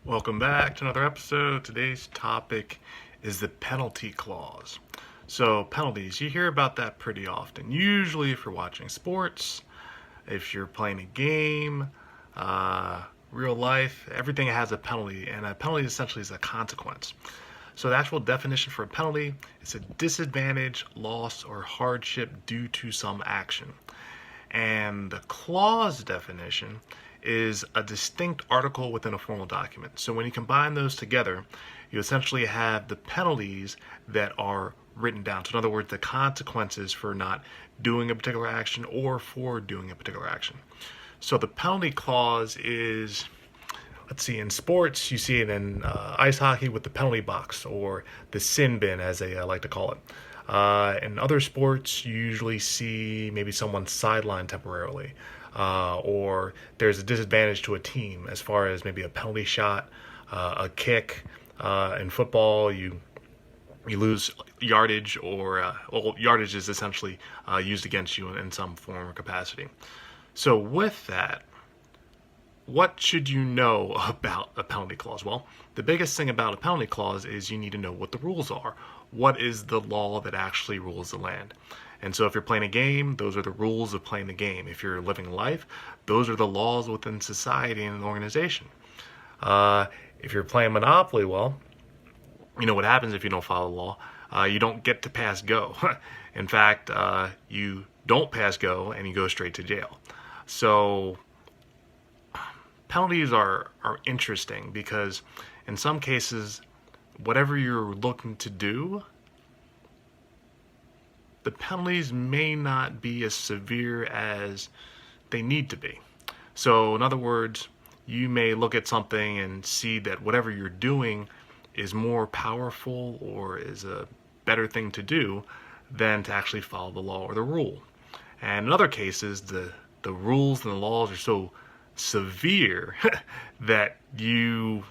Welcome back to another episode. Today's topic is the penalty clause. So, penalties, you hear about that pretty often. Usually, if you're watching sports, if you're playing a game, real life, everything has a penalty, and a penalty essentially is a consequence. So, the actual definition for a penalty is a disadvantage, loss, or hardship due to some action. And the clause definition is a distinct article within a formal document. So when you combine those together, you essentially have the penalties that are written down. So in other words, the consequences for not doing a particular action or for doing a particular action. So the penalty clause is, let's see, in sports, you see it in ice hockey with the penalty box, or the sin bin, as they like to call it. In other sports, you usually see maybe someone sidelined temporarily, or there's a disadvantage to a team as far as maybe a penalty shot, a kick. In football, you lose yardage, or yardage is essentially used against you in some form or capacity. So with that, what should you know about a penalty clause? Well, the biggest thing about a penalty clause is you need to know what the rules are. What is the law that actually rules the land? And so if you're playing a game, those are the rules of playing the game. If you're living life, those are the laws within society and an organization. If you're playing Monopoly, well, you know what happens if you don't follow the law. You don't get to pass go. In fact, you don't pass go and you go straight to jail. So penalties are interesting because in some cases, whatever you're looking to do, the penalties may not be as severe as they need to be. So in other words, you may look at something and see that whatever you're doing is more powerful or is a better thing to do than to actually follow the law or the rule. And in other cases, the rules and the laws are so severe that you'd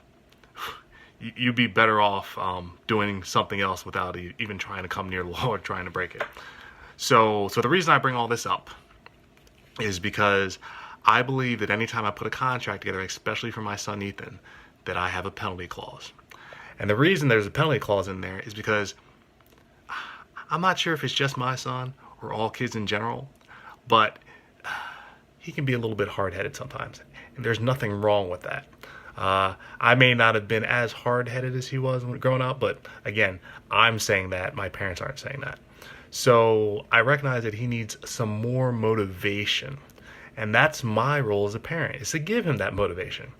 be better off doing something else without even trying to come near the law or trying to break it. So the reason I bring all this up is because I believe that anytime I put a contract together, especially for my son Ethan, that I have a penalty clause. And the reason there's a penalty clause in there is because I'm not sure if it's just my son or all kids in general, but he can be a little bit hard-headed sometimes, and there's nothing wrong with that. I may not have been as hard-headed as he was when growing up, but again, I'm saying that. My parents aren't saying that. So I recognize that he needs some more motivation, and that's my role as a parent, is to give him that motivation.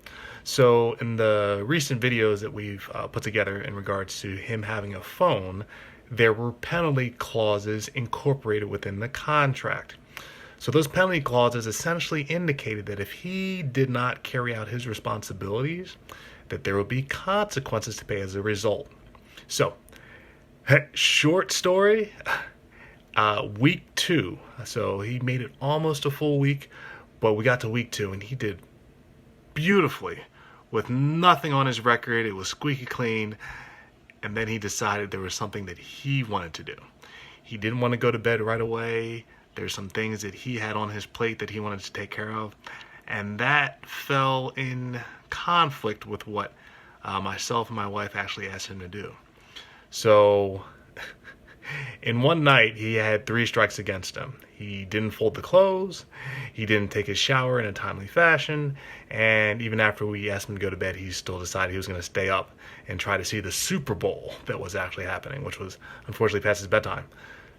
So in the recent videos that we've put together in regards to him having a phone, there were penalty clauses incorporated within the contract. So those penalty clauses essentially indicated that if he did not carry out his responsibilities, that there would be consequences to pay as a result. So, short story, week 2. So he made it almost a full week, but we got to week 2 and he did beautifully with nothing on his record. It was squeaky clean. And then he decided there was something that he wanted to do. He didn't want to go to bed right away. There's some things that he had on his plate that he wanted to take care of. And that fell in conflict with what myself and my wife actually asked him to do. So in one night, he had 3 strikes against him. He didn't fold the clothes. He didn't take his shower in a timely fashion. And even after we asked him to go to bed, he still decided he was going to stay up and try to see the Super Bowl that was actually happening, which was unfortunately past his bedtime.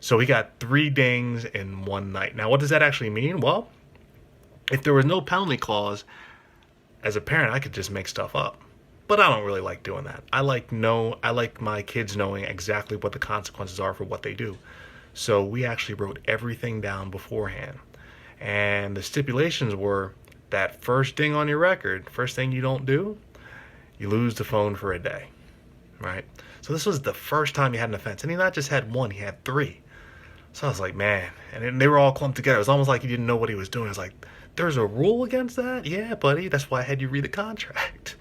So he got 3 dings in one night. Now, what does that actually mean? Well, if there was no penalty clause, as a parent, I could just make stuff up. But I don't really like doing that. I like my kids knowing exactly what the consequences are for what they do. So we actually wrote everything down beforehand. And the stipulations were that first ding on your record, first thing you don't do, you lose the phone for a day, right? So this was the first time he had an offense. And he not just had 1, he had 3. So I was like, man. And then they were all clumped together. It was almost like he didn't know what he was doing. I was like, there's a rule against that? Yeah, buddy. That's why I had you read the contract.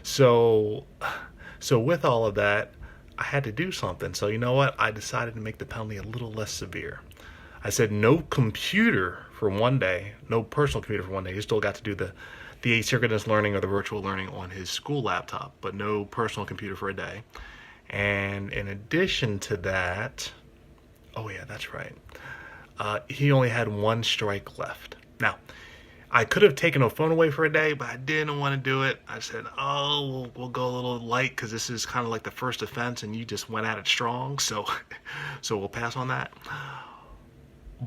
So with all of that, I had to do something. So you know what? I decided to make the penalty a little less severe. I said no computer for one day, no personal computer for one day. You still got to do the the asynchronous learning or the virtual learning on his school laptop, but no personal computer for a day. And in addition to that, oh yeah, that's right. He only had one strike left. Now, I could have taken a phone away for a day, but I didn't want to do it. I said, oh, we'll go a little light because this is kind of like the first offense and you just went at it strong. So, so we'll pass on that.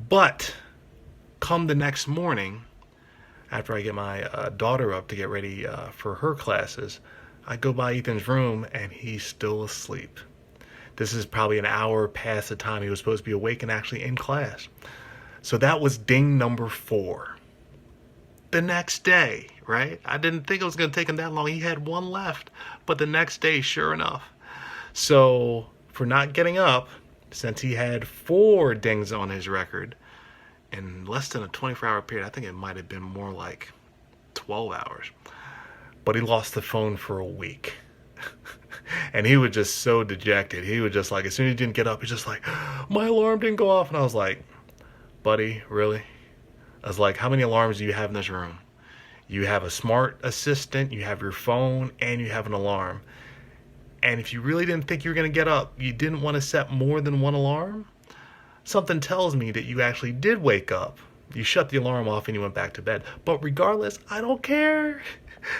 But come the next morning, after I get my daughter up to get ready for her classes, I go by Ethan's room and he's still asleep. This is probably an hour past the time he was supposed to be awake and actually in class. So that was ding number 4. The next day, right? I didn't think it was going to take him that long. He had one left, but the next day, sure enough. So for not getting up, since he had 4 dings on his record in less than a 24-hour period, I think it might have been more like 12 hours. But he lost the phone for a week. And he was just so dejected. He was just like, as soon as he didn't get up, he's just like, my alarm didn't go off. And I was like, buddy, really? I was like, how many alarms do you have in this room? You have a smart assistant, you have your phone, and you have an alarm. And if you really didn't think you were going to get up, you didn't want to set more than one alarm? Something tells me that you actually did wake up. You shut the alarm off and you went back to bed. But regardless, I don't care.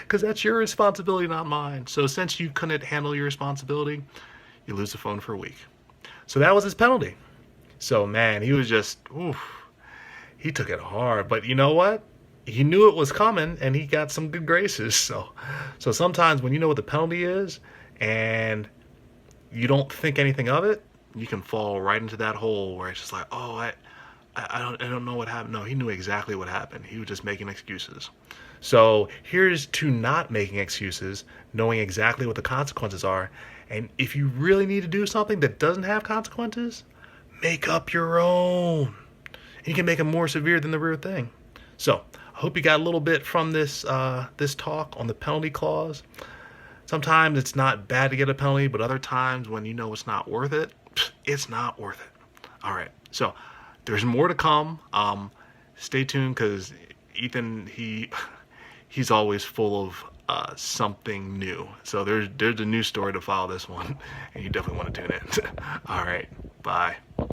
Because that's your responsibility, not mine. So since you couldn't handle your responsibility, you lose the phone for a week. So that was his penalty. So man, he was just, oof, he took it hard. But you know what? He knew it was coming and he got some good graces. So sometimes when you know what the penalty is and you don't think anything of it, you can fall right into that hole where it's just like, oh, I don't know what happened. No, he knew exactly what happened. He was just making excuses. So here's to not making excuses, knowing exactly what the consequences are. And if you really need to do something that doesn't have consequences, make up your own. And you can make them more severe than the real thing. So I hope you got a little bit from this this talk on the penalty clause. Sometimes it's not bad to get a penalty, but other times when you know it's not worth it, it's not worth it. All right. So there's more to come. Stay tuned because Ethan, he's always full of something new. So there's a new story to follow this one, and you definitely want to tune in. All right. Bye.